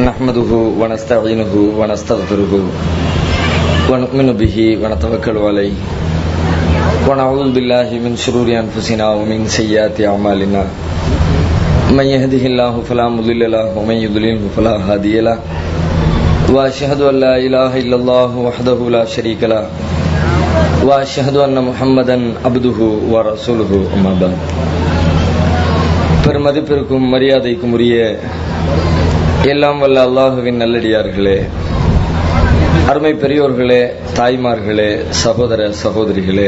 நஹ்மதுஹு வனஸ்தஈனுஹு வனஸ்தக்ஃபிருஹு வனு'மினு பிஹி வனதவக்கலு அலைஹி வனஊது பில்லாஹி மின் ஷுரூரி அன்ஃபுஸினா வ மின் ஸய்யிஆத்தி அஅமாலினா மன் யஹ்திஹில்லாஹு ஃபலா முضில்ல லஹு வ மன் யுض்லில்ஹு ஃபலா ஹாதிய லஹு வ அஷ்ஹது அல்லா இலாஹ இல்லல்லாஹு வஹ்தஹு லா ஷரீக லஹு வ அஷ்ஹது அன்ன முஹம்மதன் அப்துஹு வ ரசூலுஹு அம்மா பஅத். பெருமதிப்பிற்கும் மரியாதைக்கும் உரிய எல்லாம் வல்ல அல்லாஹுவின் நல்லடியார்களே, அருமை பெரியோர்களே, தாய்மார்களே, சகோதர சகோதரிகளே,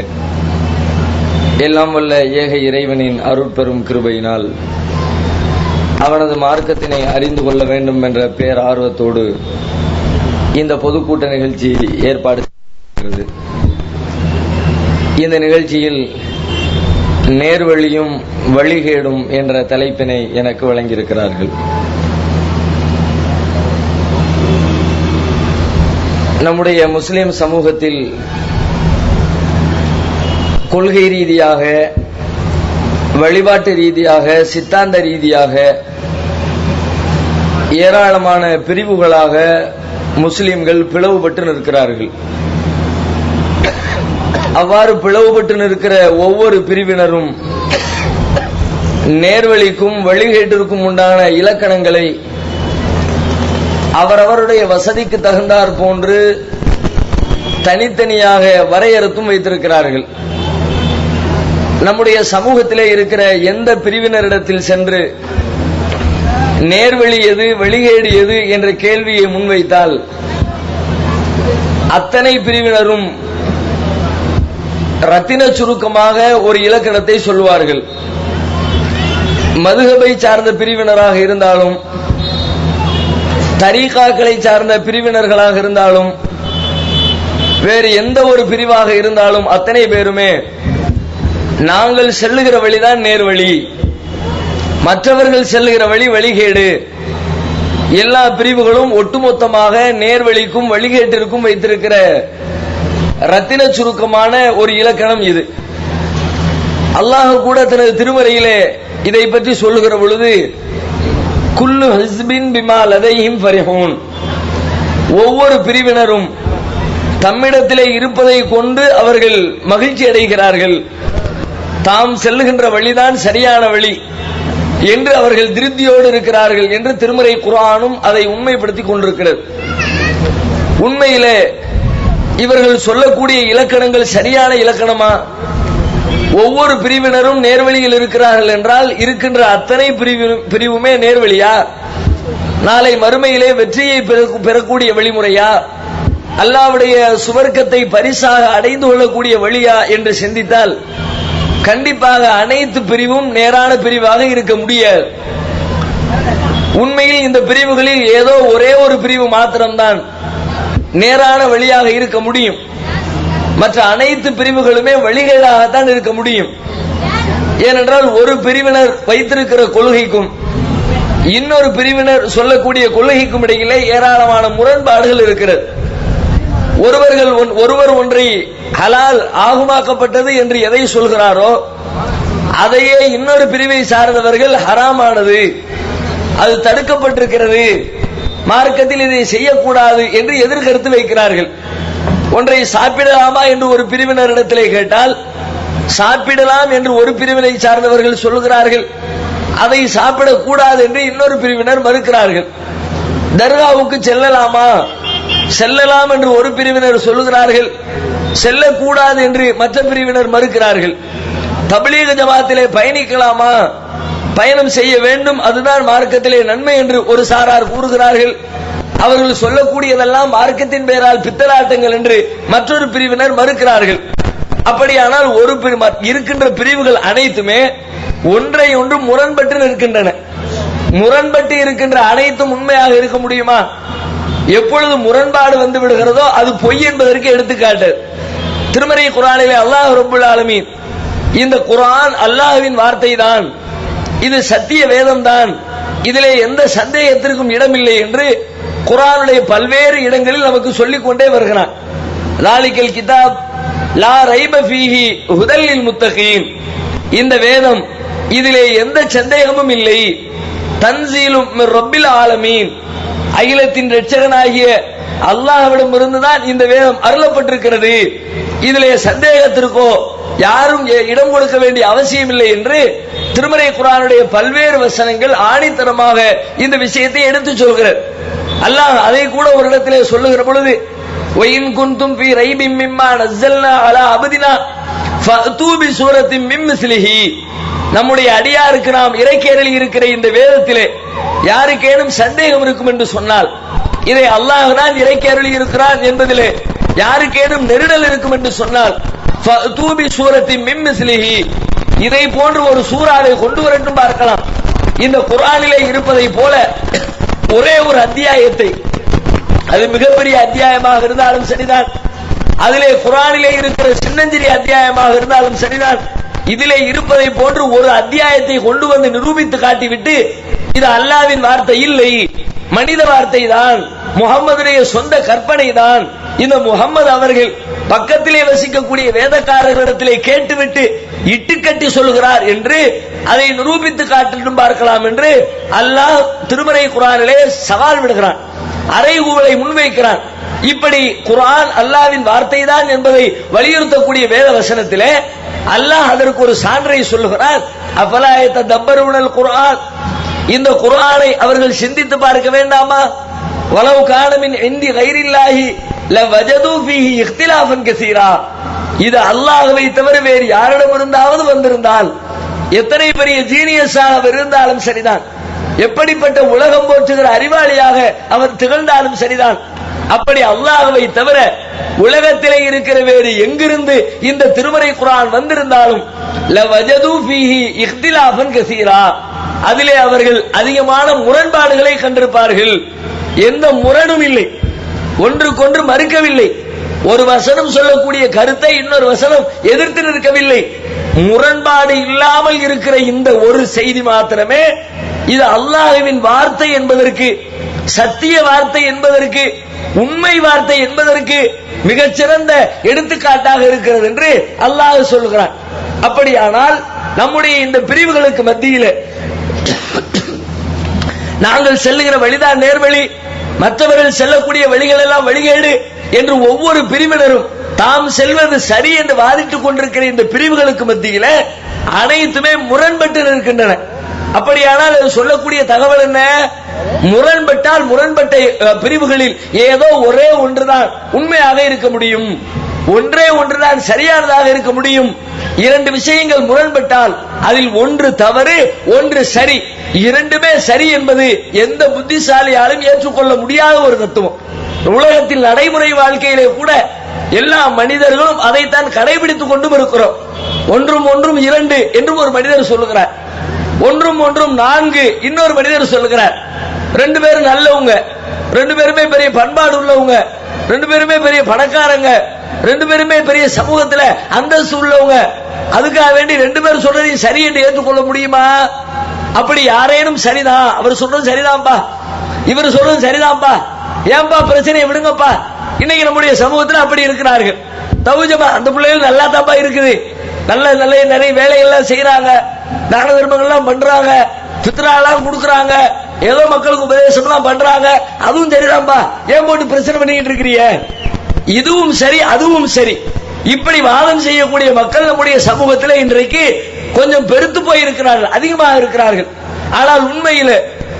எல்லாம் வல்ல ஏக இறைவனின் அருட்பெரும் கிருபையினால் அவனது மார்க்கத்தினை அறிந்து கொள்ள வேண்டும் என்ற பேர் ஆர்வத்தோடு இந்த பொதுக்கூட்ட நிகழ்ச்சி ஏற்பாடு செய்கிறது. இந்த நிகழ்ச்சியில் நேர்வழியும் வழிகேடும் என்ற தலைப்பினை எனக்கு வழங்கியிருக்கிறார்கள். நம்முடைய முஸ்லிம் சமூகத்தில் கொள்கை ரீதியாக, வழிபாட்டு ரீதியாக, சித்தாந்த ரீதியாக ஏராளமான பிரிவுகளாக முஸ்லிம்கள் பிளவுபட்டு நிற்கிறார்கள். அவ்வாறு பிளவுபட்டு நிற்கிற ஒவ்வொரு பிரிவினரும் நேர்வழிக்கும் வழிகேட்டிற்கும் உண்டான இலக்கணங்களை அவரவருடைய வசதிக்கு தகுந்தாற் போன்று தனித்தனியாக வரையறுத்தும் வைத்திருக்கிறார்கள். நம்முடைய சமூகத்திலே இருக்கிற எந்த பிரிவினரிடத்தில் சென்று நேர்வழி எது, வழிகேடு எது என்ற கேள்வியை முன்வைத்தால் அத்தனை பிரிவினரும் ரத்தின சுருக்கமாக ஒரு இலக்கணத்தை சொல்வார்கள். மதுஹபை சார்ந்த பிரிவினராக இருந்தாலும், தரீகாக்களை சார்ந்த பிரிவினர்களாக இருந்தாலும், வேறு எந்த ஒரு பிரிவாக இருந்தாலும் அத்தனை பேருமே நாங்கள் செல்லுகிற வழிதான் நேர்வழி, மற்றவர்கள் செல்லுகிற வழி வழிகேடு. எல்லா பிரிவுகளும் ஒட்டுமொத்தமாக நேர்வழிக்கும் வழிகேட்டிற்கும் வைத்திருக்கிற ரத்தின சுருக்கமான ஒரு இலக்கணம் இது. அல்லாஹ் கூட தனது திருமறையிலே இதை பற்றி சொல்லுகிற பொழுது, குல்லு ஹிஸ்பின் பிமா லதைஹிம் ஃபரிஹூன், ஒவ்வொரு பிரிவினரும் தம்மிடத்திலே இருப்பதை கொண்டு அவர்கள் மகிழ்ச்சி அடைகிறார்கள், தாம் செல்லுகின்ற வழிதான் சரியான வழி என்று அவர்கள் திருப்தியோடு இருக்கிறார்கள் என்று திருமறை குர்ஆனும் அதை உண்மைப்படுத்திக் கொண்டிருக்கிறது. உண்மையிலே இவர்கள் சொல்லக்கூடிய இலக்கணங்கள் சரியான இலக்கணமா? ஒவ்வொரு பிரிவினரும் நேர்வழியில் இருக்கிறார்கள் என்றால் இருக்கின்ற அத்தனை பிரிவுமே நேர்வழியா? நாளை மறுமையிலே வெற்றியை பெறக்கூடிய வழிமுறையா? அல்லாஹ்வுடைய சுவர்க்கத்தை பரிசாக அடைந்து கொள்ளக்கூடிய வழியா என்று சிந்தித்தால் கண்டிப்பாக அனைத்து பிரிவும் நேரான பிரிவாக இருக்க முடியாது. உண்மையில் இந்த பிரிவுகளில் ஏதோ ஒரே ஒரு பிரிவு மாத்திரம்தான் நேரான வழியாக இருக்க முடியும். மற்ற அனைத்து பிரிவுகளுமே வழிகேடாகத்தான் இருக்க முடியும். ஏனென்றால் ஒரு பிரிவினர் வைத்திருக்கிற கொள்கைக்கும் இன்னொரு பிரிவினர் சொல்லக்கூடிய கொள்கைக்கும் இடையிலே ஏராளமான முரண்பாடுகள் இருக்கிறது. ஒருவர் ஒன்றை ஹலால் ஆகுமாக்கப்பட்டது என்று எதை சொல்கிறாரோ அதையே இன்னொரு பிரிவை சார்ந்தவர்கள் ஹராமானது, அது தடுக்கப்பட்டிருக்கிறது, மார்க்கத்தில் இதை செய்யக்கூடாது என்று எதிர்கருத்து வைக்கிறார்கள். ஒன்றை சாப்பிடலாமா என்று ஒரு பிரிவினரிடத்திலே கேட்டால் சாப்பிடலாம் என்று ஒரு பிரிவினை சார்ந்தவர்கள் சொல்லுகிறார்கள், அதை சாப்பிடக்கூடாது என்று இன்னொரு பிரிவினர் மறுக்கிறார்கள். தர்காவுக்கு செல்லலாமா, செல்லலாம் என்று ஒரு பிரிவினர் சொல்லுகிறார்கள், செல்லக்கூடாது என்று மற்ற பிரிவினர் மறுக்கிறார்கள். தப்லீக் ஜமாத்திலே பயணிக்கலாமா, பயணம் செய்ய வேண்டும், அதுதான் மார்க்கத்திலே நன்மை என்று ஒரு சாரார் கூறுகிறார்கள். அவர்கள் சொல்லக்கூடியதெல்லாம் மார்க்கத்தின் பெயரால் பித்தலாட்டங்கள் என்று மற்றொரு பிரிவினர் மறுக்கிறார்கள். அப்படியானால் இருக்கின்ற பிரிவுகள் அனைத்துமே ஒன்றை ஒன்று முரண்பட்டு இருக்கின்றன. முரண்பட்டு இருக்கின்ற அனைத்தும் உண்மையாக இருக்க முடியுமா? எப்பொழுது முரண்பாடு வந்து விடுகிறதோ அது பொய் என்பதற்கு எடுத்துக்காட்டு. திருமறை குர்ஆனிலே அல்லாஹ் ரப்பல் ஆலமீன், இந்த குர்ஆன் அல்லாஹ்வின் வார்த்தை தான், இது சத்திய வேதம் தான், இதிலே எந்த சந்தேகத்திற்கும் இடமில்லை என்று குர்ஆனுடைய பல்வேறு இடங்களில் நமக்கு சொல்லிக் கொண்டே வருகிறான். ஸாலிகல் கிதாப் லா ரைப ஃபீஹி ஹுதல் லில் முத்தகீன், இந்த வேதம் இதிலே எந்த சந்தேகமும் இல்லை, தன்சீலும் மிர் ரப்பில் ஆலமீன், அகிலத்தின் இரட்சகனாகிய அல்லாஹ்விடம் இருந்துதான் இந்த வேதம் அருளப்பட்டிருக்கிறது, இதிலே சந்தேகத்திற்கோ யாரும் இடம் கொடுக்க வேண்டிய அவசியம் இல்லை என்று திருமறை குர்ஆனுடைய பல்வேறு வசனங்கள் ஆணித்தரமாக இந்த விஷயத்தை எடுத்து சொல்கிறது. அல்லாஹ் அதை கூட ஒரு இடத்திலே சொல்லுகிற பொழுது, ஒயின் குந்தும் ஃபீ ரைபின் மிம்மா நஸ்ஸல்னா அலா அப்தினா ஃபஅதூ பி சூரத்தின் மின் மிஸ்லிஹி, நம்முடைய அடியாருக்கு நாம் இறைக்கேறல் இருக்கிற இந்த வேதத்திலே யாருக்கேனும் சந்தேகம் இருக்கும் என்று சொன்னால், இதை அல்லாஹ் தான் இறைக்கேறல் இருக்கிறான் என்பதிலே யாருக்கேனும் நெருடல் இருக்கும் என்று சொன்னால், ஃபஅதூ பி சூரத்தின் மின் மிஸ்லிஹி, இதை போன்று ஒரு சூறாவை கொண்டு வரட்டும் பார்க்கலாம். இந்த குர்ஆனிலே இருப்பதை போல ஒரே ஒரு அத்தியாயத்தை, அது மிகப்பெரிய அத்தியாயமாக இருந்தாலும் சரிதான், அதிலே குர்ஆனிலே இருக்கிற சின்னஞ்சிறிய அத்தியாயமாக இருந்தாலும் சரிதான், இதிலே இருப்பதை போன்று ஒரு அத்தியாயத்தை கொண்டு வந்து நிரூபித்து காட்டிவிட்டு இது அல்லாஹ்வின் வார்த்தை இல்லை, மனித வார்த்தை தான், முஹம்மதுடைய சொந்த கற்பனை தான், இந்த முஹம்மது அவர்கள் பக்கத்திலே வசிக்கக்கூடிய வேதக்காரர்களிடத்திலே கேட்டுவிட்டு இட்டுக்கட்டி சொல்கிறார் என்று அதை நிரூபித்து காட்டட்டும் பார்க்கலாம் என்று அல்லாஹ் திருமறை குர்ஆனிலே சவால் விடுகிறான், அறைகூவலை முன்வைக்கிறான். இப்படி குர்ஆன் அல்லாஹ்வின் வார்த்தை தான் என்பதை வலியுறுத்தக்கூடிய வேத வசனத்திலே அல்லாஹ் அதற்கு ஒரு சான்றை சொல்லுகிறார். அஃபலா யததப்பரூனல் குர்ஆன், இந்த குர்ஆனை அவர்கள் சிந்தித்து பார்க்க வேண்டாமா? வலவ் கான மின் இன்தி கைரில்லாஹி லவஜது ஃபீஹி இக்திலாஃபன் கஸீரா, இது அல்லாஹ்வை தவிர வேறு யாரிடம் இருந்தாவது வந்திருந்தால், எத்தனை பெரிய ஜீனியஸாக இருந்தாலும் சரிதான், எப்படிப்பட்ட உலகம் போற்றுகிற அறிவாளியாக அவர் திகழ்ந்தாலும் சரிதான், அப்படி அல்லாஹ்வை தவிர உலகத்திலே இருக்கிற வேறு எங்கிருந்து இந்த திருமறை குர்ஆன் வந்திருந்தாலும் லவஜது ஃபீஹி இக்திலாஃபன் கஸீரா, அதிலே அவர்கள் அதிகமான முரண்பாடுகளை கண்டிருப்பார்கள். எந்த முரணும் இல்லை, ஒன்றுக்கொன்று மறுக்கவில்லை, ஒரு வசனம் சொல்லக்கூடிய கருத்தை இன்னொரு வசனம் எதிர்த்து நிற்கவில்லை, முரண்பாடு இல்லாமல் இருக்கிற இந்த ஒரு செய்தி மாத்திரமே இது அல்லாஹ்வின் வார்த்தை என்பதற்கு, சத்திய வார்த்தை என்பதற்கு, உண்மை வார்த்தை என்பதற்கு மிகச்சிறந்த எடுத்துக்காட்டாக இருக்கிறது என்று அல்லாஹ் சொல்கிறான். அப்படியானால் நம்முடைய இந்த பிரிவுகளுக்கு மத்தியில் நாங்கள் செல்லுகிற வழிதான் நேர்வழி, மற்றவர்கள் செல்லக்கூடிய வழிகள் எல்லாம் வழிகேடு என்று ஒவ்வொரு பிரிவினரும் தாம் செல்வது சரி என்று வாதிட்டுக் கொண்டிருக்கிற இந்த பிரிவுகளுக்கு மத்தியில அனைத்துமே முரண்பட்டு நிற்கின்றன. அப்படியானால் அது சொல்லக்கூடிய தகவல் என்ன? முரண்பட்டால் முரண்பட்ட பிரிவுகளில் ஏதோ ஒரே ஒன்றுதான் உண்மையாக இருக்க முடியும், ஒன்றே ஒன்றுதான் சரியானதாக இருக்க முடியும். இரண்டு விஷயங்கள் முரண்பட்டால் அதில் ஒன்று தவறு, ஒன்று சரி, இரண்டுமே சரி என்பது எந்த புத்திசாலியாலும் ஏற்றுக்கொள்ள முடியாத ஒரு தத்துவம். உலகத்தில் நடைமுறை வாழ்க்கையிலே கூட எல்லா மனிதர்களும் அதைத்தான் கடைபிடித்துக் கொண்டும் இருக்கிறோம். ஒன்றும் ஒன்றும் இரண்டு என்றும் ஒரு மனிதர் சொல்லுகிறார், ஒன்றும் ஒன்றும் நான்கு இன்னொரு மனிதர் சொல்லுகிறார். ரெண்டு பேரும் நல்லவங்க, ரெண்டு பேருமே பெரிய பண்பாடு உள்ளவங்க, ரெண்டு பேருமே பெரிய பணக்காரங்க, ரெண்டு பேருமே பெரிய சமூகத்தில் அந்தஸ்து உள்ளவங்க, அதுக்காக வேண்டி ரெண்டு பேரும் சொல்றதையும் சரி என்று ஏற்றுக்கொள்ள முடியுமா? அப்படி யாரேனும் சரிதான், அவர் சொல்றது சரிதான்ப்பா, இவர் சொல்றது சரிதான்ப்பா, ஏன்பா பிரச்சனையை விடுங்கப்பா. இன்னைக்கு நம்முடைய சமூகத்தில் அப்படி இருக்கிறார்கள். தௌஜமா அந்த பிள்ளைகள் நல்லா தாப்பா இருக்குது, நல்ல நல்ல நிறைய வேலைகள்லாம் செய்யறாங்க, தான தர்மங்கள்லாம் பண்றாங்க, பித்ராலாம் கொடுக்கறாங்க, ஏதோ மக்களுக்கு உபதேசம் எல்லாம் பண்றாங்க, அதுவும் சரிதான்பா, ஏன் போட்டு பிரச்சனை பண்ணிட்டு இருக்கிறீங்க? இதுவும் சரி அதுவும் சரி, இப்படி வாதம் செய்யக்கூடிய மக்கள் நம்முடைய சமூகத்தில் இன்றைக்கு கொஞ்சம் பெருத்து போய் இருக்கிறார்கள், அதிகமாக இருக்கிறார்கள். ஆனால் உண்மையில்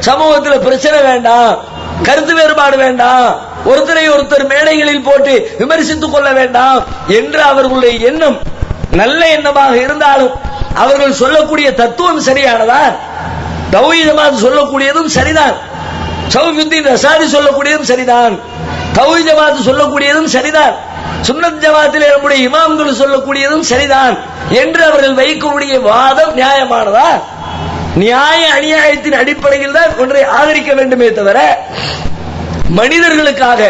சமூகத்தில் பிரச்சனை வேண்டாம், கருத்து வேறுபாடு வேண்டாம், ஒருத்தரை ஒருத்தர் மேடைகளில் போட்டு விமர்சித்துக் கொள்ள வேண்டாம் என்று அவர்களுடைய எண்ணம் நல்ல எண்ணமாக இருந்தாலும் அவர்கள் சொல்லக்கூடிய தத்துவம் சரியானதா? தௌஹீத் ஜமாத் சொல்லக்கூடியதும் சரிதான், சௌஃபுத்தீன் ரசாதி சொல்லக்கூடியதும் சரிதான், தௌஹீத் ஜமாத் சொல்லக்கூடியதும் சரிதான், சுன்னத் ஜமாத்திலே நம்முடைய இமாம்கள் சொல்லக்கூடியதும் சரிதான் என்று அவர்கள் வைக்கக்கூடிய வாதம் நியாயமானதா? நியாய அநியாயத்தின் அடிப்படையில் தான் ஒன்றை ஆதரிக்க வேண்டுமே தவிர மனிதர்களுக்காக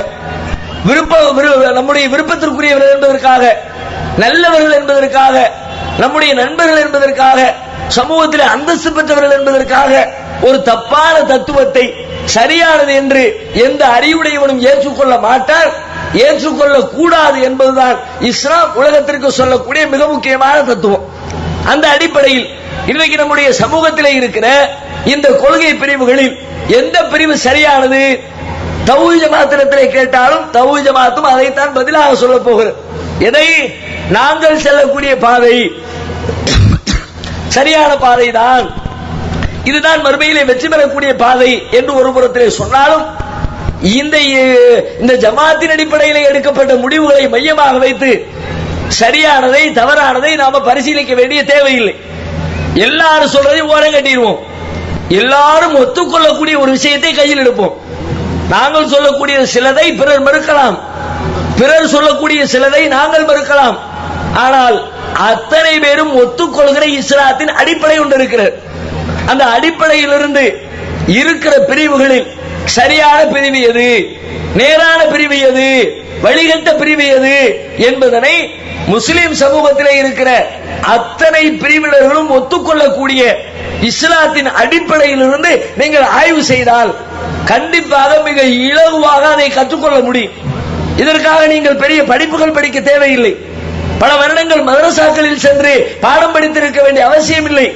நம்முடைய விருப்பத்திற்குரியவர்கள் என்பதற்காக, நல்லவர்கள் என்பதற்காக, நம்முடைய நண்பர்கள் என்பதற்காக, சமூகத்தில் அந்தஸ்து பெற்றவர்கள் என்பதற்காக ஒரு தப்பான தத்துவத்தை சரியானது என்று எந்த அறிவுடையவனும் ஏற்றுக்கொள்ள மாட்டார், ஏற்றுக்கொள்ள கூடாது என்பதுதான் இஸ்லாம் உலகத்திற்கு சொல்லக்கூடிய மிக முக்கியமான தத்துவம். அந்த அடிப்படையில் இன்றைக்கு நம்முடைய சமூகத்திலே இருக்கிற இந்த கொள்கை பிரிவுகளில் எந்த பிரிவு சரியானது, தௌஹீத் ஜமாத்திலே கேட்டாலும் தௌஹீத் ஜமாத்தும் அதைத்தான் பதிலாக சொல்ல போகிறது. எதை? நாங்கள் செல்லக்கூடிய பாதை சரியான பாதைதான், இதுதான் மறுமையிலே வெற்றி பெறக்கூடிய பாதை என்று ஒரு புறத்திலே சொன்னாலும், இந்த ஜமாத்தின் அடிப்படையில் எடுக்கப்பட்ட முடிவுகளை மையமாக வைத்து சரியானதை தவறானதை நாம பரிசீலிக்க வேண்டிய தேவையில்லை. எல்லாரும் சொல்றதையும் ஓரம் கட்டிடுவோம். எல்லாரும் ஒத்துக்கொள்ளக்கூடிய ஒரு விஷயத்தை கையில் எடுப்போம். நாங்கள் சொல்லக்கூடிய சிலதை பிறர் மறுக்கலாம், பிறர் சொல்லக்கூடிய சிலதை நாங்கள் மறுக்கலாம். ஆனால் அத்தனை பேரும் ஒத்துக்கொள்கிற இஸ்லாத்தின் அடிப்படை ஒன்று இருக்கிறது. அந்த அடிப்படையிலிருந்து இருக்கிற பிரிவுகளில் சரியான பிரிவு எது, நேரான பிரிவு எது, வழிகட்ட பிரிவு எது என்பதனை முஸ்லிம் சமூகத்திலே இருக்கிற அத்தனை பிரிவினர்களும் ஒத்துக்கொள்ளக்கூடிய இஸ்லாத்தின் அடிப்படையிலிருந்து நீங்கள் ஆய்வு செய்தால் கண்டிப்பாக மிக இலகுவாக அதை கற்றுக்கொள்ள முடியும். இதற்காக நீங்கள் பெரிய படிப்புகள் படிக்க தேவையில்லை. பல வருடங்கள் மதரசாக்களில் சென்று பாடம் படித்திருக்க வேண்டிய அவசியம் இல்லை.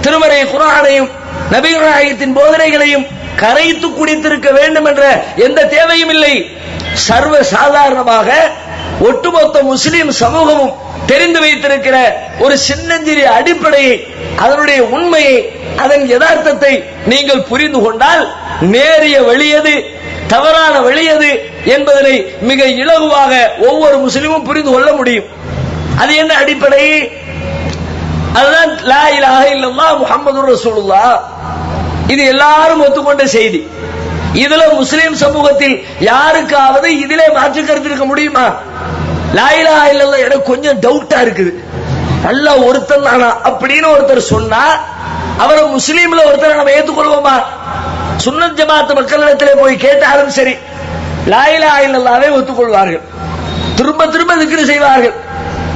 திருமறை குர்ஆனையும் நபிகள் நாயகத்தின் போதனைகளையும் கரைத்து குடித்திருக்க வேண்டும் என்ற எந்த தேவையும் இல்லை. சர்வ சாதாரணமாக ஒட்டுமொத்த முஸ்லிம் சமூகமும் தெரிந்து வைத்திருக்கிற ஒரு சின்னஞ்சிறிய அடிப்படையை, அதனுடைய உண்மையை, அதன் யதார்த்தத்தை நீங்கள் புரிந்து கொண்டால் நேரிய வழியது தவறான வழியது என்பதனை மிக இலகுவாக ஒவ்வொரு முஸ்லிமும் புரிந்து கொள்ள முடியும். அது என்ன அடிப்படை? அதுதான் லா இலாஹ இல்லல்லாஹ் முஹம்மதுர் ரசூலுல்லாஹ். இது எல்லாரும் ஒத்துக்கொண்ட செய்தி. இதுல முஸ்லிம் சமூகத்தில் யாருக்காவது இதிலே மாற்று கருத்து இருக்க முடியுமா? லா இலாஹ இல்லல்லாஹ் எனக்கு கொஞ்சம் டவுட்டா இருக்குது, நல்லா ஒருத்தன் தானா அப்படின்னு ஒருத்தர் சொன்னா அவரை முஸ்லீம்ல ஒருத்தரை நம்ம ஏற்றுக்கொள்வோமா? சுன்னத் ஜமாத் மக்களிடத்திலே போய் கேட்டாலும் சரி, லா இலாஹ இல்லல்லாஹ்வை ஒத்துக்கொள்வார்கள், திரும்ப திரும்ப திக்ர் செய்வார்கள்.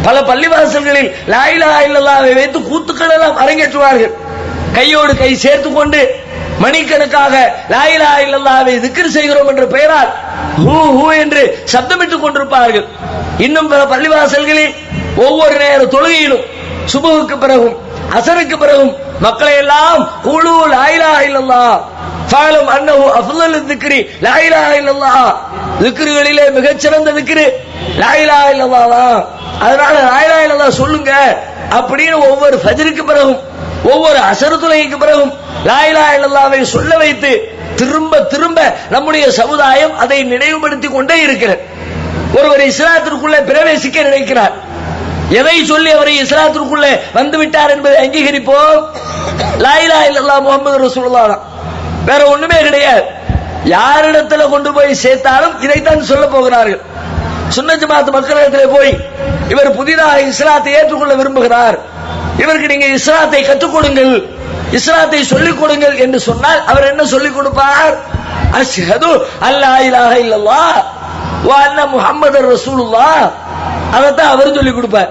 பல பள்ளிவாசல்களில் லா இலாஹ இல்லல்லாஹ்வை வைத்து கூத்துக்கள் எல்லாம் அரங்கேற்றுவார்கள். கையோடு கை சேர்த்து கொண்டு மணிக்கணக்காக லா இலாஹ இல்லல்லாஹ்வை திக்ர் செய்கிறோம் என்ற பெயரால் ஹூ ஹூ என்று சப்தமிட்டுக் கொண்டிருப்பார்கள். இன்னும் பல பள்ளிவாசல்களில் ஒவ்வொரு நேர தொழுகையிலும் சுபஹுக்கு பிறகும் அசருக்கு பிறகும் மக்களை எல்லாம் குலு லா இலாஹ இல்லல்லாஹ் ஃபஅலம் அன்னஹு அஃலலு திக்ரி லா இலாஹ இல்லல்லாஹ், திக்ருகளிலே மிகச்சிறந்த திக்ரு லா இலாஹ இல்லல்லாஹ், அதனால லா இலாஹ இல்லல்லாஹ் சொல்லுங்க அப்படின்னு ஒவ்வொரு ஃபஜ்ருக்கு பிறகும் ஒவ்வொரு அசர் தொழுகைக்கு பிறகும் லா இலாஹ இல்லல்லாஹ்வை சொல்ல வைத்து திரும்ப திரும்ப நம்முடைய சமுதாயம் அதை நினைவுபடுத்திக் கொண்டே இருக்கிறது. ஒருவர் இஸ்லாத்திற்குள்ளே பிரவேசிக்க நினைக்கிறார், எதை சொல்லி அவரை இஸ்லாத்திற்குள்ளே வந்து விட்டார் என்பதை அங்கீகரிப்போம். லா இலாஹ இல்லல்லாஹ் முஹம்மது ரசூலுல்லாஹ், வேற ஒண்ணுமே கிடையாது. யாரிடத்துல கொண்டு போய் சேர்த்தாலும் இதைத்தான் சொல்ல போகிறார்கள். சுன்னத் ஜமாத் மக்களிடத்திலே போய் இவர் புதிதாக இஸ்லாத்தை ஏற்றுக்கொள்ள விரும்புகிறார், இவருக்கு நீங்க இஸ்லாத்தை கற்றுக் கொடுங்கள், இஸ்லாத்தை சொல்லிக் கொடுங்கள் என்று சொன்னால் அவர் என்ன சொல்லிக் கொடுப்பார்? அஷ்ஹது அல்லா இலாஹ இல்லல்லாஹ் வ அன்ன முஹம்மதர் ரசூலுல்லாஹ், அதைத்தான் அவர் சொல்லிக் கொடுப்பார்.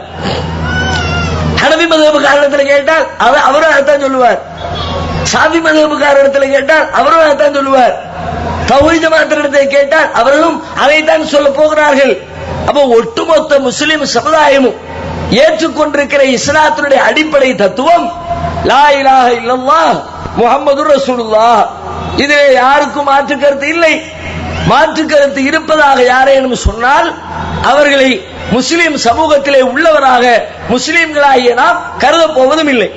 ஹனஃபி மذஹபுக்காரத்தில் கேட்டால் அவரும் அதைத்தான் சொல்லுவார். ஷாஃபி மذஹபுக்காரத்தில் கேட்டால் அவரும் அதைத்தான் சொல்லுவார். தௌஹீத் ஜமாத்திடத்தை கேட்டால் அவர்களும் அதைத்தான் சொல்ல போகிறார்கள். அப்போ ஒட்டுமொத்த முஸ்லிம் சமுதாயமும் ஏற்றுக்கொண்டிருக்கிற இஸ்லாத்தினுடைய அடிப்படை தத்துவம் லா இலாஹ இல்லல்லாஹ் முஹம்மதுர் ரசூலுல்லாஹ். இதிலே யாருக்கும் மாற்று கருத்து இல்லை. மாற்று கருத்து இருப்பதாக யாரேனும் சொன்னால் அவர்களை முஸ்லிம் சமூகத்திலே உள்ளவராக முஸ்லிம்களாகிய நாம் கருத போவதும் இல்லை.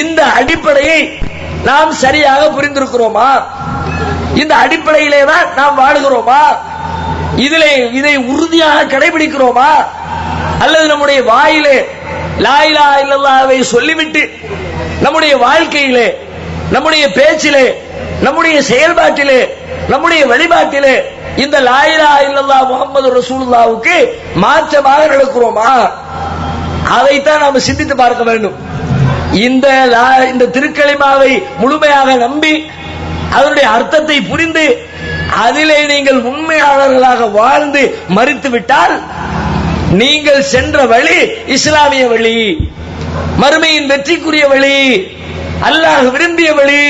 இந்த அடிப்படையை நாம் சரியாக புரிந்திருக்கிறோமா? இந்த அடிப்படையிலே தான் நாம் வாழுகிறோமா? இதை உறுதியாக கடைபிடிக்கிறோமா? அல்லது நம்முடைய வாயிலே லா இலாஹ இல்லல்லாஹ்வை சொல்லிவிட்டு நம்முடைய வாழ்க்கையிலே, நம்முடைய பேச்சிலே, நம்முடைய செயல்பாட்டிலே, நம்முடைய வழிபாட்டிலே இந்த லா இலாஹ இல்லல்லாஹ் முஹம்மது ரசூலுல்லாஹ்வுக்கு மாற்றமாக நடக்கிறோமா? அதைத்தான் நாம் சிந்தித்து பார்க்க வேண்டும். இந்த திருக்கலிமாவை முழுமையாக நம்பி அதனுடைய அர்த்தத்தை புரிந்து அதிலே நீங்கள் உண்மையாளர்களாக வாழ்ந்து மறித்து விட்டால் நீங்கள் சென்ற வழி இஸ்லாமிய வழி, மறுமையின் வெற்றிக்குரிய வழி, அல்லாஹ் விரும்பிய வழி,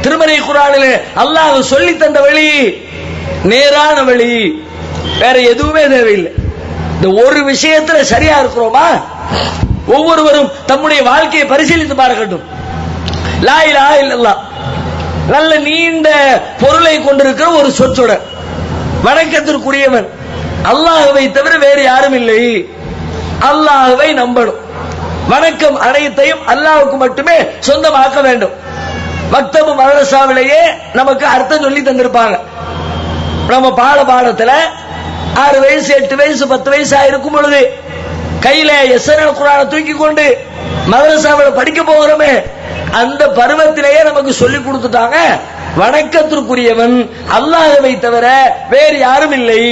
திருமறை குர்ஆனிலே அல்லாஹ் சொல்லி தந்த வழி, நேரான வழி. வேற எதுவுமே தேவையில்லை. இந்த ஒரு விஷயத்துல சரியா இருக்கிறோமா? ஒவ்வொருவரும் தம்முடைய வாழ்க்கையை பரிசீலித்து பார்க்கட்டும். லா இலாஹ இல்லல்லாஹ் நல்ல நீண்ட பொருளை கொண்டிருக்கிற ஒரு சொற்றொடர். வணக்கத்திற்குரியவன் அல்லாஹ்வை தவிர வேறு யாரும் இல்லை. அல்லாஹ்வை நம்பணும். வணக்கம் அனைத்தையும் அல்லாஹ்வுக்கு மட்டுமே சொந்தமாக்க வேண்டும். மக்தபு மதரசாவிலேயே நமக்கு அர்த்தம் சொல்லி தந்திருப்பாங்க. நம்ம பாடத்துல 6 வயசு 8 வயசு 10 வயசா இருக்கும் பொழுது கையில எஸ்என்எல் குர்ஆனை தூக்கி கொண்டு மதரசாவில் படிக்க போகிறோமே, அந்த பருவத்திலேயே நமக்கு சொல்லி கொடுத்துட்டாங்க, வணக்கத்திற்குரியவன் அல்லாஹ்வை தவிர வேறு யாரும் இல்லை.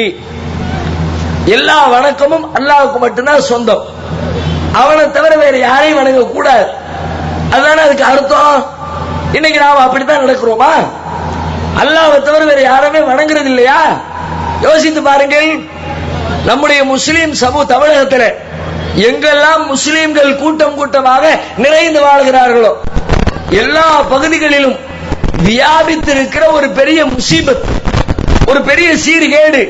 எல்லா வணக்கமும் அல்லாஹ்வுக்கு மட்டும்தான் சொந்தம். அவனை தவிர வேற யாரையும் வணங்க கூடாது. அதுதானே அதுக்கு அர்த்தம். இன்னைக்கு நாம அப்படித்தான் நடக்கிறோமா? அல்லாஹ்வை தவிர வேற யாருமே வணங்குறது இல்லையா? யோசித்து பாருங்கள். நம்முடைய முஸ்லிம் சமூக தமிழகத்தில் எங்கெல்லாம் முஸ்லிம்கள் கூட்டம் கூட்டமாக நிறைந்து வாழ்கிறார்களோ எல்லா பகுதிகளிலும் வியாபித்திருக்கிற ஒரு பெரிய முசீபத், ஒரு பெரிய சீர்கேடு,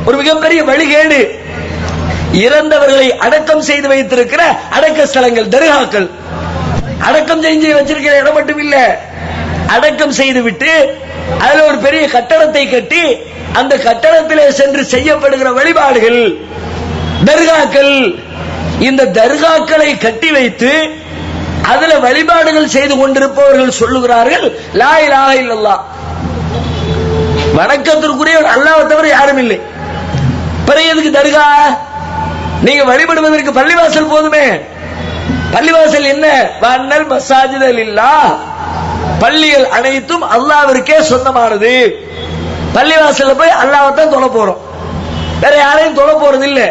ஒரு மிகப்பெரிய வழிகேடு, இறந்தவர்களை அடக்கம் செய்து வைத்திருக்கிற அடக்க ஸ்தலங்கள், தர்காக்கள். அடக்கம் செஞ்சு வச்சிருக்கிற இடம் மட்டும் இல்ல, அடக்கம் செய்து விட்டு அதுல ஒரு பெரிய கட்டடத்தை கட்டி அந்த கட்டடத்திலே சென்று செய்யப்படுகிற வழிபாடுகள் தர்காக்கள். இந்த தர்காக்களை கட்டி வைத்து அதுல வழிபாடுகள் செய்து கொண்டிருப்பவர்கள் சொல்லுகிறார்கள், லா இலாஹ இல்லல்லாஹ், வணக்கத்திற்குரிய அல்லாஹ்வை தவிர யாரும் இல்லை. பிறகு எதுக்கு தர்கா? நீங்க வழிபடுவதற்கு பள்ளிவாசல் போதுமே. பள்ளிவாசல் என்ன? வன்னல் மசாஜித லில்லாஹ், பள்ளிகள் அனைத்தும் அல்லாஹ்விற்கே சொந்தமானது. பள்ளிவாசல்ல போய் அல்லாஹ்வை தான் தொழ போறோம், வேற யாரையும் தொழ போறது இல்ல.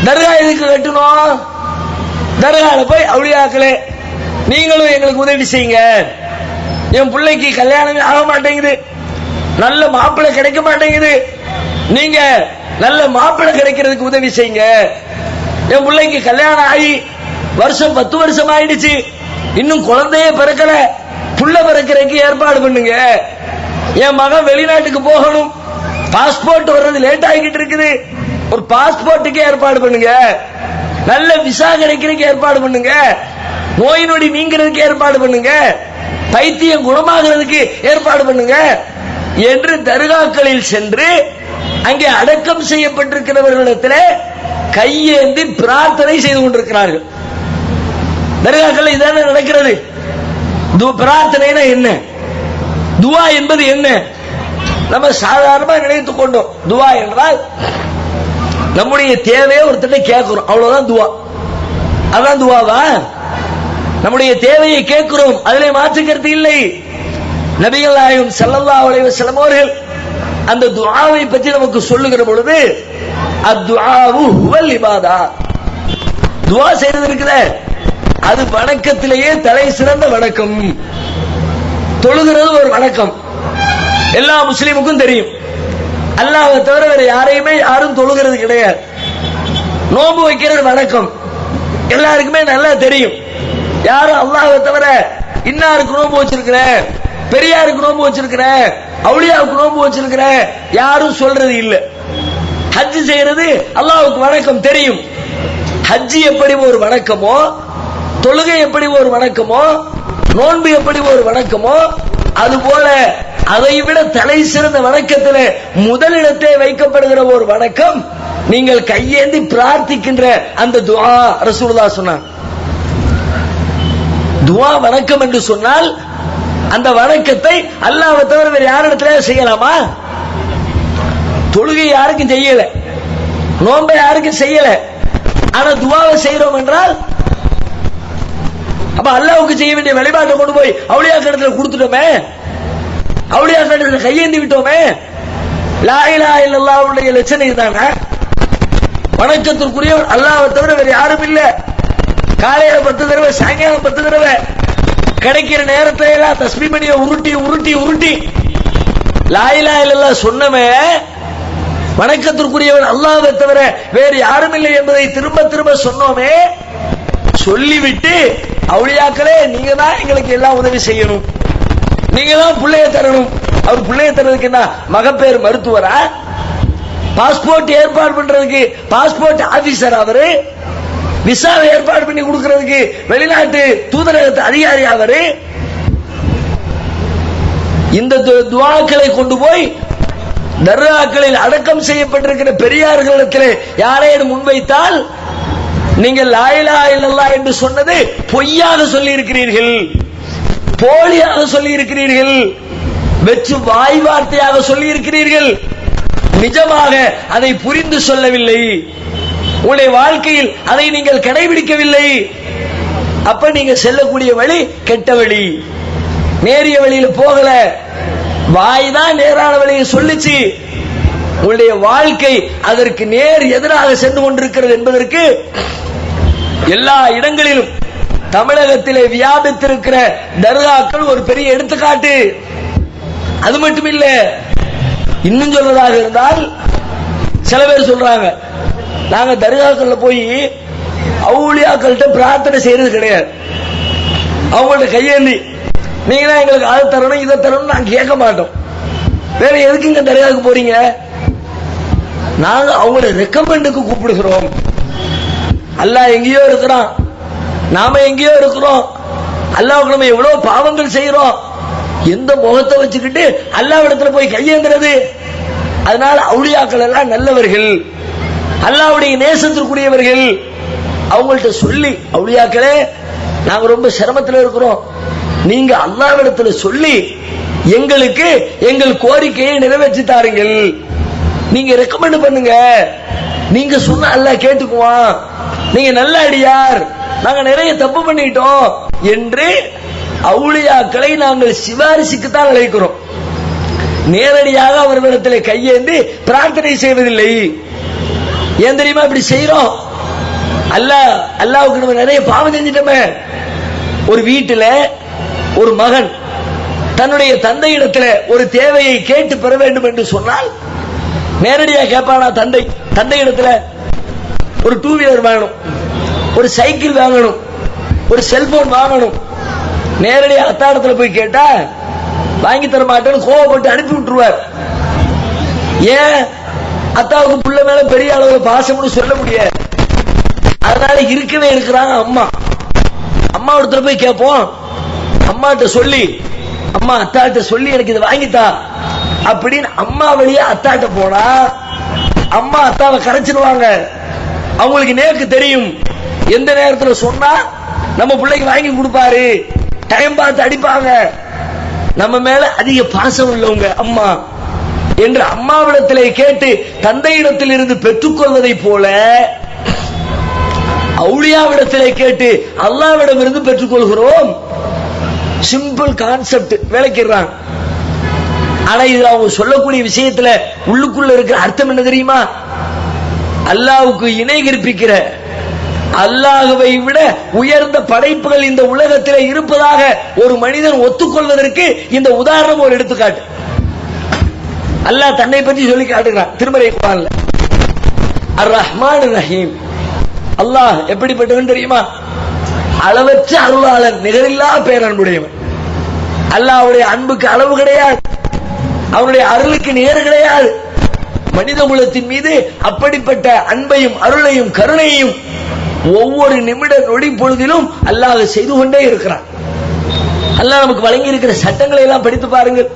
தர்கா எதுக்கு கட்டணும்? தர்கால போய் அவுலியாக்களே நீங்களும் எங்களுக்கு உதவி செய்யுங்க, என் பிள்ளைக்கு கல்யாணமே ஆக மாட்டேங்குது, நல்ல மாப்பிள்ளை கிடைக்க மாட்டேங்குது, நீங்க நல்ல மாப்பிள்ளை கிடைக்கிறதுக்கு உதவி செய்யுங்க, என் பிள்ளைக்கு கல்யாணம் ஆகி வருஷம் 10 வருஷம் ஆயிடுச்சு, இன்னும் குழந்தையே பிறக்கல, புள்ள பிறக்கிறதுக்கு ஏற்பாடு பண்ணுங்க, என் மகன் வெளிநாட்டுக்கு போகணும், பாஸ்போர்ட் வர்றது லேட் ஆகிட்டு இருக்குது, ஒரு பாஸ்போர்ட்டுக்கு ஏற்பாடு பண்ணுங்க, நல்ல விசா கிடைக்கிறதுக்கு ஏற்பாடு பண்ணுங்க, நோய் நொடி நீங்கிறதுக்கு ஏற்பாடு பண்ணுங்க, பைத்தியம் குணமாகிறதுக்கு ஏற்பாடு பண்ணுங்க என்று தர்காக்களில் சென்று அங்கே அடக்கம் செய்யப்பட்டிருக்கிறவர்களிடத்தில் கையேந்தி பிரார்த்தனை செய்து கொண்டிருக்கிறார்கள். தர்காக்கள் இதான நடக்கிறது. பிரார்த்தனைனா என்ன? துவா என்பது என்ன? நம்ம சாதாரணமாக நினைத்துக் கொண்டோம். துவா என்றால் நம்முடைய தேவையை ஒருத்தட்ட கேட்கிறோம், அவ்வளவுதான் துவா. அதான் துவாவா? நம்முடைய தேவையை கேட்கிறோம், அதிலே மாற்றுக்கிறது இல்லை. நபிகள் நாயகம் ஸல்லல்லாஹு அலைஹி வஸல்லம் அவர்கள் அந்த துஆவை பற்றி நமக்கு சொல்லுகிற பொழுது, அத்துஆவு ஹுவல் இபாதா, துஆ செய்வது இருக்குதே அது வணக்கத்திலேயே தலை சிறந்த வணக்கம். தொழுகிறது ஒரு வணக்கம், எல்லா முஸ்லிமுக்கும் தெரியும். அல்லாஹ்வை தவிர வேற யாரையுமே யாரும் தொழுகிறது கிடையாது. நோன்பு வைக்கிறது வணக்கம், எல்லாருக்குமே நல்லா தெரியும். யாரும் அல்லாஹ்வை தவிர இன்னாருக்கு நோன்பு வச்சிருக்கிறேன், பெரியாருக்கு நோன்பு வச்சிருக்கிறேன், அவுலியாவுக்கு நோன்பு வச்சிருக்கிறேன் யாரும் சொல்றது இல்ல. ஹஜ் செய்யறது அல்லாஹ்வுக்கு வணக்கம் தெரியும். ஹஜ் எப்படி ஒரு வணக்கமோ, தொழுகை எப்படி ஒரு வணக்கமோ, நோன்பு எப்படி ஒரு வணக்கமோ, அதுபோல அதை விட தலை சிறந்த வணக்கத்தில் முதலிடத்தை வைக்கப்படுகிற ஒரு வணக்கம் நீங்கள் கையேந்தி பிரார்த்திக்கின்ற அந்த துஆ. ரசூலுல்லாஹ் சொன்னாங்க, துஆ வணக்கம் என்று சொன்னால் அந்த வணக்கத்தை அல்லாஹ்வை தவிர வேற யாரிடத்திலே செய்யலாமா? தொழுகை யாருக்கும் செய்யல, நோன்பை யாருக்கும் செய்யல, ஆனா துஆவை செய்யறோம் என்றால் அப்ப அல்லாஹ்வுக்கு செய்ய வேண்டிய வழிபாட்டை கொண்டு போய் அவுலியாக்களிடத்தில் கொடுத்துட்டோமே, அவுலியாக்களிடத்தில் கையேந்தி விட்டோமே. லா இலாஹ இல்லல்லாஹ்வுடைய லட்சணம் இதுதானே. வணக்கத்திற்குரிய அல்லாஹ்வை தவிர வேற யாரும் இல்ல. காலையில 10 தடவை, சாயங்காலம் 10 தடவை, கிடைக்கிற நேரத்தை எல்லாம் தஸ்பீஹ் பண்ணிய உருட்டி உருட்டி உருட்டி லா இலாஹ இல்லல்லாஹ் சொன்னமே, வணக்கத்திற்குரியவன் அல்லாஹ்வை தவிர வேறு யாரும் இல்லை என்பதை திரும்ப திரும்ப சொன்னோமே, சொல்லிவிட்டு அவுலியாக்களே நீங்க தான் எங்களுக்கு எல்லாம் உதவி செய்யணும், நீங்க தான் பிள்ளைய தரணும். அவர் பிள்ளைய தரதுக்கு என்ன மகப்பேறு மருத்துவரா? பாஸ்போர்ட் ஏற்பாடு பண்றதுக்கு பாஸ்போர்ட் ஆபீசர் அவரு? விசாவை ஏற்பாடு பண்ணி கொடுக்கிறதுக்கு வெளிநாட்டு தூதரக அதிகாரி அவரு? இந்த துஆக்களை கொண்டு போய் தர்காக்களில் அடக்கம் செய்யப்பட்டிருக்கிற பெரியார்களிடத்தில் யாரையும் முன்வைத்தால் நீங்கள் லா இலாஹா இல்லல்லாஹ் என்று சொன்னது பொய்யாக சொல்லி இருக்கிறீர்கள், போலியாக சொல்லி இருக்கிறீர்கள், வெற்று வாய் வார்த்தையாக சொல்லி இருக்கிறீர்கள், நிஜமாக அதை புரிந்து சொல்லவில்லை, உங்களுடைய வாழ்க்கையில் அதை நீங்கள் கடைபிடிக்கவில்லை. அப்ப நீங்க செல்லக்கூடிய வழி கெட்ட வழி, நேரிய வழியில போகல, வாய் தான் நேரான வழியை சொல்லிச்சு, உங்களுடைய வாழ்க்கை அதற்கு நேர் எதிராக சென்று கொண்டிருக்கிறது என்பதற்கு எல்லா இடங்களிலும் தமிழகத்திலே வியாபித்திருக்கிற தர்காக்கள் ஒரு பெரிய எடுத்துக்காட்டு. அது மட்டும் இல்ல, இன்னும் சொல்வதாக இருந்தால் சில பேர் சொல்றாங்க, நாங்க தர்காக்கள்ல போய் அவுலியாக்கள்கிட்ட பிரார்த்தனை செய்யறது கிடையாது, அவங்கள்ட்ட கையேந்தி நீங்க தான் எங்களுக்கு அதை தரணும் இதை தரணும் நாங்க கேட்க மாட்டோம், வேற எதுக்கு இங்க தர்காவுக்கு போறீங்க, நாங்க அவங்கள ரெக்கமெண்டுக்கு கூப்பிடுகிறோம். அல்லாஹ் எங்கேயோ இருக்கிறான், நாம எங்கேயோ இருக்கிறோம், அல்லாஹ்வுக்கு நம்ம எவ்வளவு பாவங்கள் செய்யறோம், எந்த முகத்தை வச்சுக்கிட்டு அல்லாஹ்விடத்துல போய் கையேந்துறது? அதனால அவுலியாக்கள் எல்லாம் நல்லவர்கள், அல்லாஹ்வுடைய நேசத்திற்குரியவர்கள், அவங்கள்ட்ட சொல்லி அவுலியாக்களே நாங்க ரொம்ப சிரமத்தில் இருக்கிறோம், நீங்க அல்லாஹ்விடத்துல சொல்லி எங்களுக்கு எங்கள் கோரிக்கையை நிறைவேற்றி தாருங்கள், நீங்க ரெக்கமெண்ட் பண்ணுங்க, நீங்க சொன்ன அல்லாஹ் கேட்டுக்குவான், நீங்க நல்ல அடியார், நாங்க நிறைய தப்பு பண்ணிட்டோம் என்று அவுலியாக்களை நாங்கள் சிபாரிசுக்குத்தான் அழைக்கிறோம், நேரடியாக அவர்களிடத்தில் கையேந்தி பிரார்த்தனை செய்வதில்லை. ஏன் தெரியுமா இப்படி செய்யறோம்? அல்லாஹ்வுக்கு நம்ம நிறைய பாவம் செஞ்சிட்டோமே. ஒரு வீட்டுல ஒரு மகன் தன்னுடைய தந்தையிடத்தில் ஒரு தேவையை கேட்டு பெற வேண்டும் என்று சொன்னால் நேரடியாக கேட்பானா? தந்தையிடத்துல ஒரு டூ வீலர் வாங்கணும், ஒரு சைக்கிள் வாங்கணும், ஒரு செல்போன் வாங்கணும், நேரடியாக அத்தாடத்துல போய் கேட்டா வாங்கி தர மாட்டேன்னு கோவப்பட்டு அனுப்பி விட்டுருவார். ஏன்? அத்தாவுக்கு புள்ள மேல பெரிய அளவுல பாசம்னு சொல்ல முடியாது, அதனால இருக்கவே இருக்கிறாங்க அம்மா. அம்மா இடத்துல போய் கேட்போம், அம்மாட்ட சொல்லி அம்மா அத்தாட்ட சொல்லி எனக்கு இதை வாங்கித்தா அப்படின்னு அம்மா வழியா அத்தாட்ட போனா அம்மா அத்தாவை கரைச்சிருவாங்க. அவங்களுக்கு நேருக்கு தெரியும் எந்த நேரத்தில் சொன்னா நம்ம பிள்ளைக்கு வாங்கி கொடுப்பாரு, டைம் பார்த்து அடிப்பாங்க, நம்ம மேல அதிக பாசம் உள்ளவங்க அம்மா என்று அம்மாவிடத்திலே கேட்டு தந்தையிடத்தில் இருந்து பெற்றுக்கொள்வதை போல அவுலியாவிடத்திலே கேட்டு அல்லாஹ்விடம் இருந்து பெற்றுக்கொள்கிறோம். Simple concept விளக்கிறாங்க. ஆனா இது அவங்க சொல்லக்கூடிய விஷயத்துல உள்ளுக்குள்ள இருக்கிற அர்த்தம் என்ன தெரியுமா? அல்லாஹ்வுக்கு இணை கற்பிக்கிற, அல்லாஹ்வை விட உயர்ந்த படைப்புகள் இந்த உலகத்திலே இருப்பதாக ஒரு மனிதன் ஒத்துக்கொள்வதற்கு இந்த உதாரணம் ஒரு எடுத்துக்காட்டு. அல்லாஹ் தன்னை பற்றி சொல்லி காட்டுகிறான் திருமறை குர்ஆன்ல. அர்-ரஹ்மான் ரஹீம். அல்லாஹ் எப்படிப்பட்டவன் தெரியுமா? அளவற்ற அருளாளன், நிகரில்லா பேரன்புடையவன். அல்லாஹ்வுடைய அன்புக்கு அளவு கிடையாது, அவனுடைய அருளுக்கு நிகர் கிடையாது. மனித குலத்தின் மீது அப்படிப்பட்ட அன்பையும் அருளையும் கருணையையும் ஒவ்வொரு நிமிட நொடி பொழுதிலும் அல்லாஹ் செய்து கொண்டே இருக்கிறான். அல்லாஹ் நமக்கு வழங்கி இருக்கிற சட்டங்களை எல்லாம் படித்து பாருங்கள்.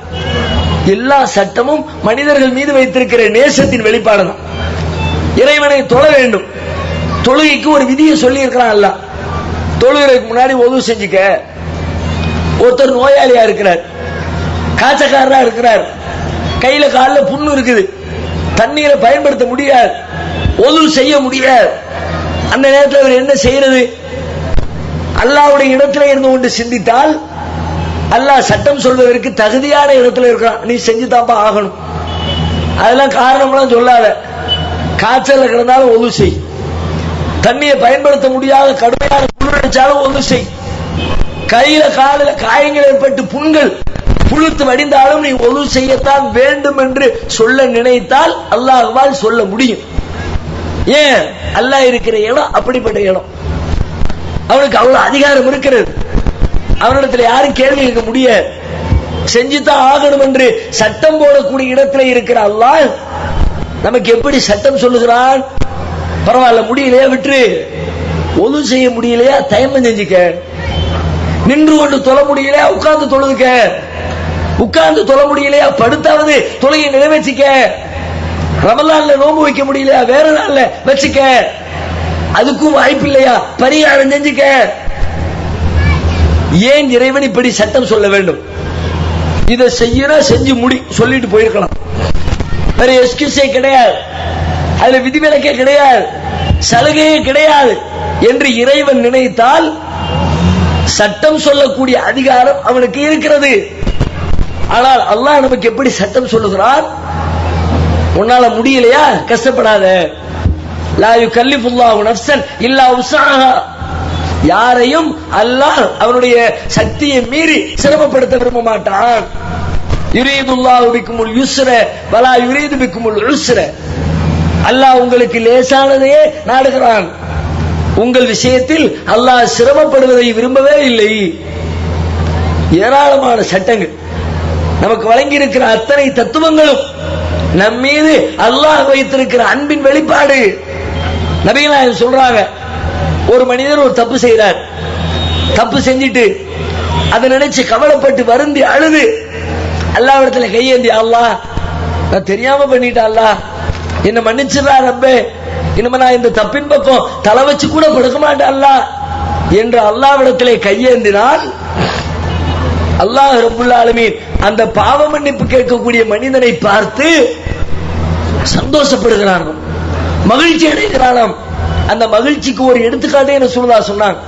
எல்லா சட்டமும் மனிதர்கள் மீது வைத்திருக்கிற நேசத்தின் வெளிப்பாடு தான். இறைவனை தொழ வேண்டும், தொழுகைக்கு ஒரு விதியை சொல்லி இருக்கிறான் அல்லாஹ். தொழுகிறதுக்கு முன்னாடி ஒது செஞ்சுக்க. ஒருத்தர் நோயாளியா இருக்கிறார், காய்ச்சக்காரரா இருக்கிறார், கையில காலில் புண்ணு இருக்குது, தண்ணீரை பயன்படுத்த முடியாது, ஒது செய்ய முடியாது. அந்த நேரத்தில் அவர் என்ன செய்யறது? அல்லாஹ்வுடைய இடத்துல இருந்து கொண்டு சிந்தித்தால் அல்லாஹ் சட்டம் சொல்வதற்கு தகுதியான இடத்துல இருக்கிறான், நீ செஞ்சுதாப்பா ஆகணும். அதெல்லாம் காரணம்லாம் சொல்லாத, காய்ச்சல் கிடந்தாலும் ஒது செய், தண்ணியை பயன்படுத்த முடியாத கடுமையான குளிர்ச்சாலும் ஒது செய், கையில காலில காயங்கள் ஏற்பட்டு புண்கள் புழுத்து வடிந்தாலும் நீ ஒது செய்யத்தான் வேண்டும் என்று சொல்ல நினைத்தால் அல்லாஹ்வால் சொல்ல முடியும். ஏன்? அல்லாஹ் இருக்கிற இடம் அப்படிப்பட்ட இடம், அவனுக்கு அவ்வளவு அதிகாரம் இருக்கிறது, அவனிடத்துல யாரும் கேள்வி கேட்க முடியாது, செஞ்சுதான் ஆகணும் என்று சட்டம் போடக்கூடிய இடத்துல இருக்கிற அல்லாஹ் நமக்கு எப்படி சட்டம் சொல்லுகிறான்? பரவாயில்ல, முடியலையா விட்டுரு, ஒது செய்ய முடியலையா தயமம் செஞ்சுக்க, நின்று கொண்டு தொழ முடியலையா உட்கார்ந்து தொழுதுக்க, உட்கார்ந்து தொழ முடியலையா, படுத்தாவது தொழுகை நிறைவேற்றிக்க. ரமலான்ல நோன்பு வைக்க முடியலையா, வேற நாள்ல வச்சுக்க. அதுக்கும் வாய்ப்பு இல்லையா, பரிகாரம் செஞ்சுக்க. ஏன் இறைவன் இப்படி சட்டம் சொல்ல வேண்டும்? இதை செய்யற செஞ்சு முடி சொல்லிட்டு போயிருக்கலாம். வேற எக்ஸ்கியூஸே கிடையாது, அதுல விதிவிலக்கே கிடையாது, சலுகையே கிடையாது என்று இறைவன் நினைத்தால் சட்டம் சொல்லக்கூடிய அதிகாரம் அவனுக்கு இருக்கிறது. ஆனால் அல்லாஹ் நமக்கு எப்படி சட்டம் சொல்லுகிறார்? உன்னால முடியலையா, கஷ்டப்படாத. லா யுகல்லிஃபுல்லாஹு நஃப்ஸன் இல்லா உஸ்ஸாஹா. யாரையும் அல்லாஹ் அவனுடைய சக்தியை மீறி சிரமப்படுத்த விரும்ப மாட்டான். யுரீதுல்லாஹு பிக்குமுல் யுஸ்ர வலா யுரீது பிக்குமுல் உஸ்ர. அல்லாஹ் உங்களுக்கு லேசானதையே நாடுகிறான். உங்கள் விஷயத்தில் அல்லாஹ் சிரமப்படுவதை விரும்பவே இல்லை. ஏராளமான சட்டங்கள் நமக்கு வழங்கி இருக்கிற அத்தனை தத்துவங்களும் நம் மீது அல்லாஹ் வைத்திருக்கிற அன்பின் வெளிப்பாடு. நபிகள் நாயகம் சொல்றாங்க, ஒரு மனிதர் ஒரு தப்பு செய்கிறார், தப்பு செஞ்சிட்டு அதை நினைச்சு கவலைப்பட்டு வருந்தி அழுது அல்லாஹ்விடத்துல கையேந்தி, அல்லாஹ் நான் தெரியாம பண்ணிட்டேன், அல்லாஹ் என்ன மன்னிச்சிடா ரப்பே, இனிமே நான் இந்த தப்பின் பக்கம் தலை வச்சு கூட படுக்க மாட்டேன் அல்லாஹ் என்று அல்லாஹ்விடத்திலே கையேந்தினால் அல்லாஹ் ரப்புல் ஆலமீன் அந்த பாவ மன்னிப்பு கேட்கக்கூடிய மனிதனை பார்த்து சந்தோஷப்படுகிறான், மகிழ்ச்சி அடைகிறானாம். அந்த மகிழ்ச்சிக்கு ஒரு எடுத்துக்காட்டே என்ன சொல்லுதா சொன்னாங்க.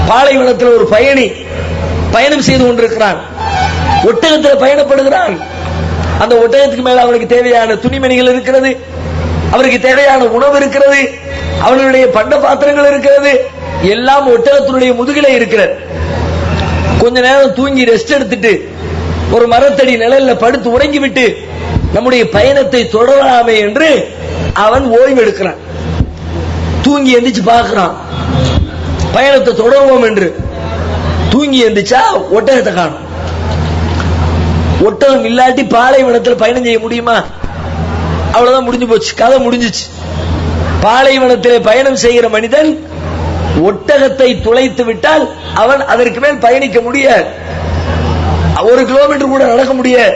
பாலைவனத்தில் ஒரு பயணி பயணம் செய்து கொண்டிருக்கிறான், ஒட்டகத்தில் பயணப்படுகிறான். அந்த ஒட்டகத்துக்கு மேல அவனுக்கு தேவையான துணிமணிகள் இருக்கிறது, அவருக்கு தேவையான உணவு இருக்கிறது, அவனுடைய பண்ட பாத்திரங்கள் இருக்கிறது, எல்லாம் ஒட்டகத்தினுடைய முதுகிலே இருக்கிறது. கொஞ்ச நேரம் தூங்கி ரெஸ்ட் எடுத்துட்டு ஒரு மரத்தடி நிழல்ல படுத்து உறங்கி விட்டு நம்முடைய பயணத்தை தொடரலாமே என்று அவன் ஓய்வு எடுக்கிறான். தூங்கி எந்திரிச்சு பார்க்கிறான், பயணத்தை தொடருவோம் என்று. தூங்கி எந்திரிச்சா ஒட்டகத்தை காணும். ஒட்டகம் இல்லாட்டி பாலைவனத்தில் பயணம் செய்ய முடியுமா? அவ்வளவுதான், முடிஞ்சு போச்சு, கதை முடிஞ்சிச்சு. பாலைவனத்திலே பயணம் செய்கிற மனிதன் ஒட்டகத்தை துளைத்து விட்டால் அவன் அதற்கு மேல் பயணிக்க முடியாது. 1 கிலோமீட்டர் கூட நடக்க முடியாது.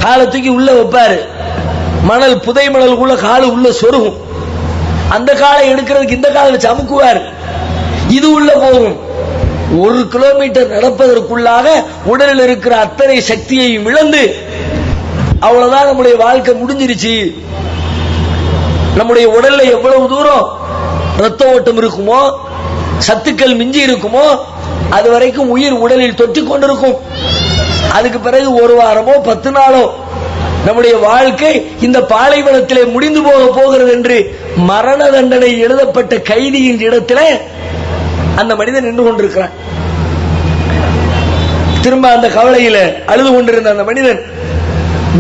காலை தூக்கி உள்ள வைப்பாரு, மணல் புதை மணலுக்குள்ள காலு உள்ள சொருகும். அந்த காலை எடுக்கிறதுக்கு இந்த காலை வச்சு அமுக்குவார், இது உள்ள போகும். 1 கிலோமீட்டர் நடப்பதற்குள்ளாக உடலில் இருக்கிற அத்தனை சக்தியையும் இழந்து அவ்வளவுதான், நம்முடைய வாழ்க்கை முடிஞ்சிருச்சு. நம்முடைய உடல்ல எவ்வளவு தூரம் ரத்த ஓட்டம் இருக்குமோ, சத்துக்கள் மிஞ்சி இருக்குமோ, அது வரைக்கும் உயிர் உடலில் தொற்றிக் கொண்டிருக்கும். அதுக்கு பிறகு 1 வாரமோ 10 நாளோ நம்முடைய வாழ்க்கை இந்த பாலைவனத்திலே முடிந்து போக போகிறது என்று மரண தண்டனை எழுதப்பட்ட கைதியின் இடத்துல அந்த மனிதன் நின்று கொண்டிருக்கிறான். திரும்ப அந்த கவலையில அழுது கொண்டிருந்த அந்த மனிதன்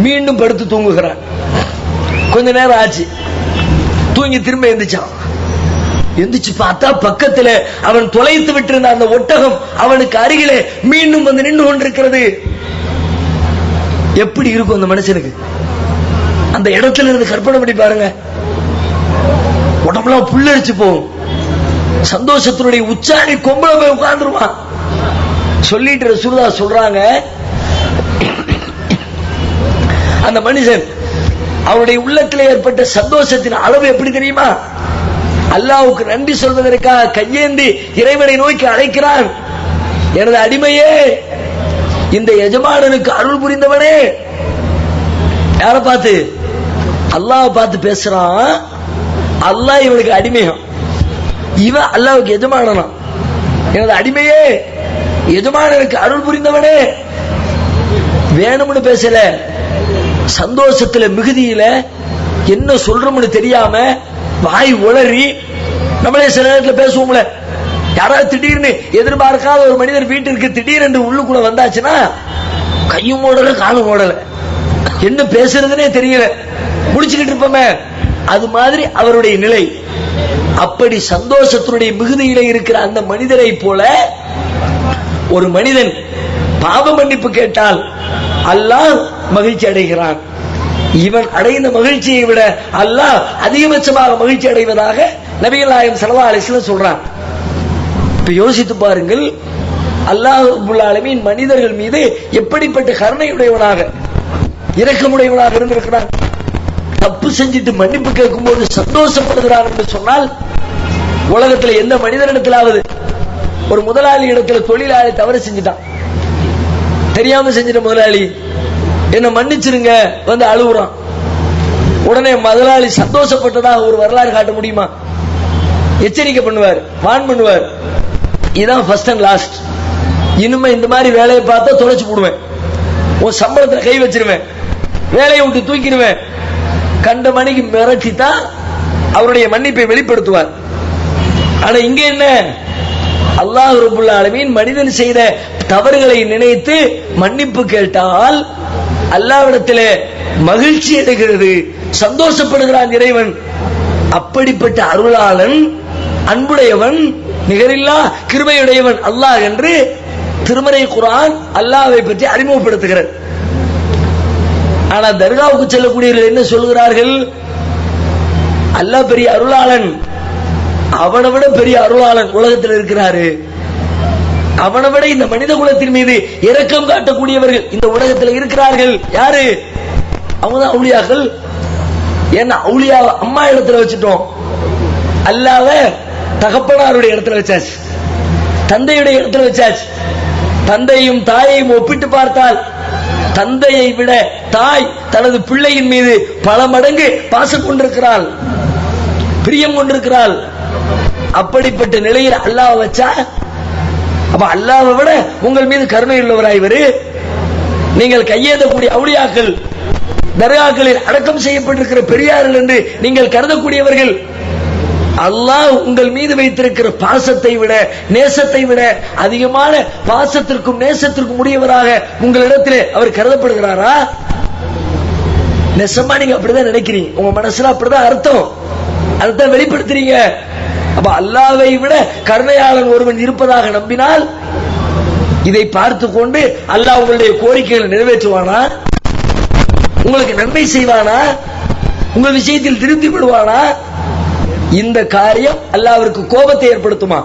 மீண்டும் படுத்து தூங்குகிறான். கொஞ்ச நேரம் ஆச்சு, தூங்கி திரும்ப எந்திரிச்சான். எந்திரிச்சு பார்த்தா பக்கத்துல அவன் தொலைத்து விட்டிருந்த அந்த ஒட்டகம் அவனுக்கு அருகிலே மீண்டும் வந்து நின்று கொண்டிருக்கிறது. எப்படி இருக்கும் அந்த மனுஷனுக்கு? அந்த இடத்துல இருந்து கற்பனை பண்ணி பாருங்க, உடம்புலாம் புல்லரிச்சு போகும். சந்தோஷத்தினுடைய உச்சாணி கொம்பள போய் உட்கார்ந்துருவான். சொல்லிட்டு ரசூலுல்லாஹ் சொல்றாங்க, அந்த மனுஷன் அவருடைய உள்ளத்தில் ஏற்பட்ட சந்தோஷத்தின் அளவு எப்படி தெரியுமா? அல்லாஹ்வுக்கு நன்றி சொல்வதற்காக கையேந்தி இறைவனை நோக்கி அழைக்கிறான். எனது அடிமையே, இந்த எஜமானனுக்கு அருள் புரிந்தவனே. யாரை பார்த்து? அல்லாஹ்வை பார்த்து பேசுறான். அல்லாஹ் இவனுக்கு அடிமையம், இவன் அல்லாஹ்வுக்கு எஜமானனா. எனது அடிமையே, எஜமானனுக்கு அருள் புரிந்தவனே. வேணும்னு பேசல, சந்தோஷத்துல மிகுதியில என்ன சொல்றோம்னு தெரியாம வாய் உளறி. நம்மளே சில நேரத்தில் பேசுவோம்ல, யாராவது திடீர்னு எதிர்பார்க்காத ஒரு மனிதர் வீட்டிற்கு திடீரென்று உள்ளுக்குள்ள வந்தாச்சுன்னா கையும் ஓடல காலும் ஓடல, என்ன பேசுறதுனே தெரியல, முடிச்சுக்கிட்டு இருப்போமே. அது மாதிரி அவருடைய நிலை. அப்படி சந்தோஷத்தினுடைய மிகுதியில இருக்கிற அந்த மனிதரை போல ஒரு மனிதன் பாவ மன்னிப்பு கேட்டால் அல்லாஹ் மகிழ்ச்சி அடைகிறான். இவன் அடைந்த மகிழ்ச்சியை விட அல்லாஹ் அதிகபட்சமாக மகிழ்ச்சி அடைவதாக நபிகள் நாயகம் ஸல்லல்லாஹு அலைஹி வஸல்லம் சொல்றான். இப்ப யோசித்து பாருங்கள், அல்லாஹ் ரப்பல் ஆலமீன் மனிதர்கள் மீது எப்படிப்பட்ட கருணையுடையவனாக இரக்கமுடையவனாக இருந்திருக்கிறான். தப்பு செஞ்சிட்டு மன்னிப்பு கேட்கும் போது சந்தோஷப்படுகிறார் என்று சொன்னால், உலகத்துல எந்த மனிதனிடத்திலாவது ஒரு முதலாளி இடத்துல தொழிலாளி தவறு செஞ்சுட்டான், தெரியாம செஞ்சிட்ட முதலாளி என்ன மன்னிச்சிருங்க வந்து அழுகுறான், உடனே முதலாளி சந்தோஷப்பட்டதாக ஒரு வரலாறு காட்ட முடியுமா? எச்சரிக்கை பண்ணுவார், வான் பண்ணுவார், இதான் ஃபர்ஸ்ட் அண்ட் லாஸ்ட், இனிமே இந்த மாதிரி வேலையை பார்த்தா தொலைச்சு போடுவேன், உன் சம்பளத்துல கை வச்சிருவேன், வேலையை விட்டு தூக்கிடுவேன், கண்ட மணிக்கு மிரட்டித்தான் அவருடைய மன்னிப்பை வெளிப்படுத்துவார். ஆனா இங்க என்ன, அல்லாஹ் ரப்பல் ஆலமீன் மனிதன் செய்த தவறுகளை நினைத்து மன்னிப்பு கேட்டால் அல்லாஹ்விடத்திலே மகிழ்ச்சி அடைகிறது, சந்தோஷப்படுகிறான் இறைவன். அப்படிப்பட்ட அருளாளன், அன்புடையவன், நிகரில்லா கிருபையுடையவன் அல்லாஹ் என்று திருமறை குர்ஆன் அல்லாஹ்வை பற்றி அறிமுகப்படுத்துகிறது. ஆனா தர்காவுக்கு செல்லக்கூடியவர்கள் என்ன சொல்கிறார்கள்? அல்லாஹ் பெரிய அருளாளன், அவனை விட பெரிய அருளாளன் உலகத்தில் இருக்கிறாரு, அவனை விட இந்த மனித குலத்தின் மீது இரக்கம் காட்டக்கூடியவர்கள் இந்த உலகத்தில் இருக்கிறார்கள். யாரு? அவங்கதான் அவுலியாக்கள். ஏன்னா அவுலியா அம்மா இடத்துல வச்சுட்டோம், அல்லாஹ்வ தகப்பனாருடைய இடத்துல வச்சாச்சு, தந்தையுடைய இடத்துல வச்சாச்சு. தந்தையும் தாயையும் ஒப்பிட்டு பார்த்தால் தந்தையை விட தாய் தனது பிள்ளையின் மீது பல மடங்கு பாசம் கொண்டிருக்கிறாள், பிரியம் கொண்டிருக்கிறாள். அப்படிப்பட்ட நிலையில் அல்லாஹ் வச்சா, அப்ப அல்லாஹ்வை விட உங்கள் மீது கருணை உள்ளவராய் இவரு. நீங்கள் கையேந்தக்கூடிய அவுலியாக்கள், தர்காக்களில் அடக்கம் செய்யப்பட்டிருக்கிற பெரியார்கள் என்று நீங்கள் கருதக்கூடியவர்கள், அல்லாஹ் உங்கள் மீது வைத்திருக்கிற பாசத்தை விட, நேசத்தை விட அதிகமான பாசத்திற்கும் நேசத்திற்கும் உரியவராக உங்களிடத்திலே அவர் கருதப்படுகிறாரா? நெசமா நீங்க அப்படிதான் நினைக்கிறீங்க, உங்க மனசுல அப்படிதான் அர்த்தம், அதுதான் வெளிப்படுத்துறீங்க. அப்ப அல்லாஹ்வை விட கருணையாளன் ஒருவன் இருப்பதாக நம்பினால் இதை பார்த்து கொண்டு அல்லாஹ் உங்களுடைய கோரிக்கைகளை நிறைவேற்றுவானா? உங்களுக்கு நன்மை செய்வானா? உங்கள் விஷயத்தில் திருப்தி விடுவானா? இந்த காரியம் அல்லாஹ்விற்கு கோபத்தை ஏற்படுத்துமா?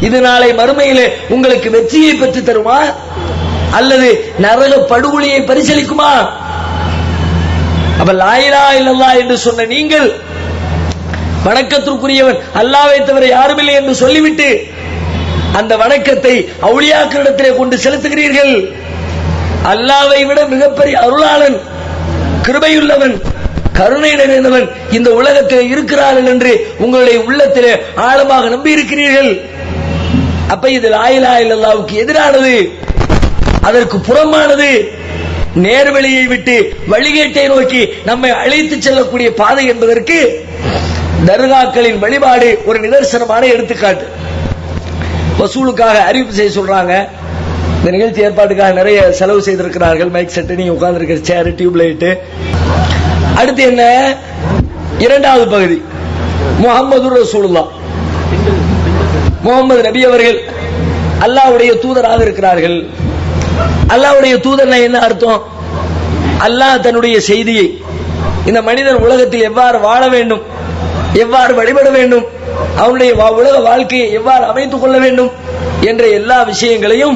இது நாளை மறுமையிலே உங்களுக்கு வெற்றியை பெற்று தருமா அல்லது நரக படுகொலியை பரிசளிக்குமா? அப்ப லா இலாஹா இல்லல்லாஹ் என்று சொன்ன நீங்கள் வணக்கத்திற்குரியவன் அல்லாஹ்வை தவிர யாருமில்லை என்று சொல்லிவிட்டு அந்த வணக்கத்தை அவுலியாக்களிடத்திலே கொண்டு செலுத்துகிறீர்கள். அல்லாஹ்வை விட மிகப்பெரிய அருளாளன், கிருபையுள்ளவன், கருணை நிறைந்தவன் இந்த உலகத்தில் இருக்கிறார்கள் என்று உங்களுடைய உள்ளத்திலே ஆழமாக நம்பி இருக்கிறீர்கள். அப்ப இது லா இலாஹா இல்லல்லாஹ்வுக்கு எதிரானது, அதற்கு புறமானது, நேர்வழியை விட்டு வழிகேட்டை நோக்கி நம்மை அழைத்து செல்லக்கூடிய பாதை என்பதற்கு தர்காக்களின் வழிபாடு ஒரு நிதர்சனமான எடுத்துக்காட்டு. வசூலுக்காக அறிவிப்பு செய்ய சொல்றாங்க, இந்த நிகழ்ச்சி ஏற்பாட்டுக்காக நிறைய செலவு செய்திருக்கிறார்கள், மைக் செட்டு, நீங்க உட்கார்ந்து இருக்கிற சேர், டியூப் லைட். அடுத்து என்ன? இரண்டாவது பகுதி முஹம்மது ரசூலுல்லாஹ், முகமது நபி அவர்கள் அல்லாஹ்வுடைய தூதராக இருக்கிறார்கள். அல்லாஹ்வுடைய தூதர்னா என்ன அர்த்தம்? அல்லாஹ் தன்னுடைய செய்தியை இந்த மனிதன் உலகத்தில் எவ்வாறு வாழ வேண்டும், எவ்வாறு வழிபட வேண்டும், அவனுடைய உலக வாழ்க்கையை எவ்வாறு அமைத்துக் கொள்ள வேண்டும் என்ற எல்லா விஷயங்களையும்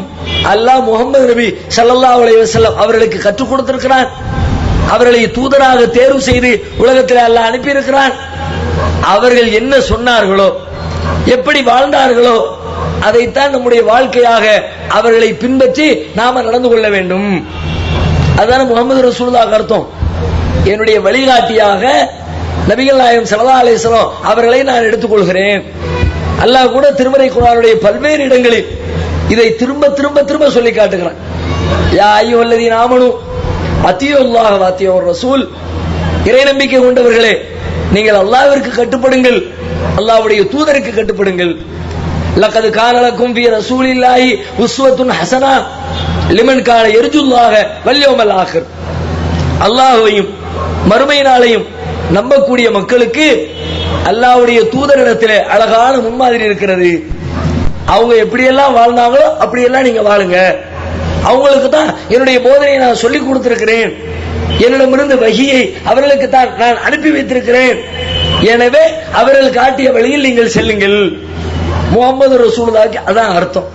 அல்லாஹ் முஹம்மது நபி ஸல்லல்லாஹு அலைஹி வஸல்லம் அவர்களுக்கு கற்றுக் கொடுத்திருக்கிறான். அவர்களை தூதராக தேர்வு செய்து உலகத்தில் அல்லாஹ் அனுப்பியிருக்கிறான். அவர்கள் என்ன சொன்னார்களோ, எப்படி வாழ்ந்தார்களோ அதைத்தான் நம்முடைய வாழ்க்கையாக அவர்களை பின்பற்றி நாம நடந்து கொள்ள வேண்டும். அதுதான் முஹம்மது ரசூலுல்லாஹ் அர்த்தம். என்னுடைய வழிகாட்டியாக நபிகள் நாயகம் ஸல்லல்லாஹு அலைஹி வஸல்லம் அவர்களை நான் எடுத்துக்கொள்கிறேன். அல்லாஹ் கூட திருமறை குர்ஆனுடைய பல்வேறு இடங்களில் இதை திரும்ப திரும்ப திரும்ப சொல்லி காட்டுகிறான். யா அய்யுஹல்லதீன ஆமனு அத்தியுல்லாஹ வ அத்தியுர் ரசூல், இறை நம்பிக்கை கொண்டவர்களே நீங்கள் அல்லாஹ்விற்கு கட்டுப்படுங்கள், அல்லாஹ்வுடைய தூதருக்கு கட்டுப்படுங்கள். லக்கத் கான லக்கும் ஃபீ ரசூலில்லாஹி உஸ்வத்துன் ஹஸனா லிமன் கான யர்ஜுல்லாஹ வல் யௌமல் ஆகிர். அல்லாஹ்வையும் மறுமை நாளையும் நம்பக்கூடிய மக்களுக்கு அல்லாஹ்வுடைய தூதரிடத்திலே அழகான முன்மாதிரி இருக்கிறது. அவங்க எப்படியெல்லாம் வாழ்ந்தாங்களோ அப்படியெல்லாம் நீங்க வாழுங்க. அவங்களுக்கு தான் என்னுடைய போதனையை நான் சொல்லிக் கொடுத்திருக்கிறேன், என்னிடமிருந்து வஹியை அவர்களுக்கு தான் நான் அனுப்பி வைத்திருக்கிறேன். எனவே அவர்கள் காட்டிய வழியில் நீங்கள் செல்லுங்கள். முஹம்மது ரசூலுல்லாஹ்க்கு அதான் அர்த்தம்.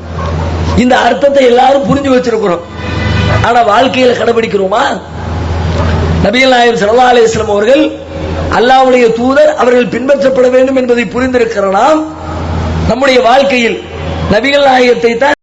இந்த அர்த்தத்தை எல்லாரும் புரிஞ்சு வச்சிருக்கிறோம். ஆனா வாழ்க்கையில கடைபிடிக்கிறோமா? நபிகள் நாயகம் ஸல்லல்லாஹு அலைஹி வஸல்லம் அவர்கள் அல்லாஹ்வுடைய தூதர், அவர்கள் பின்பற்றப்பட வேண்டும் என்பதை புரிந்திருக்கிற நாம் நம்முடைய வாழ்க்கையில் நபிகள் நாயகத்தை தான்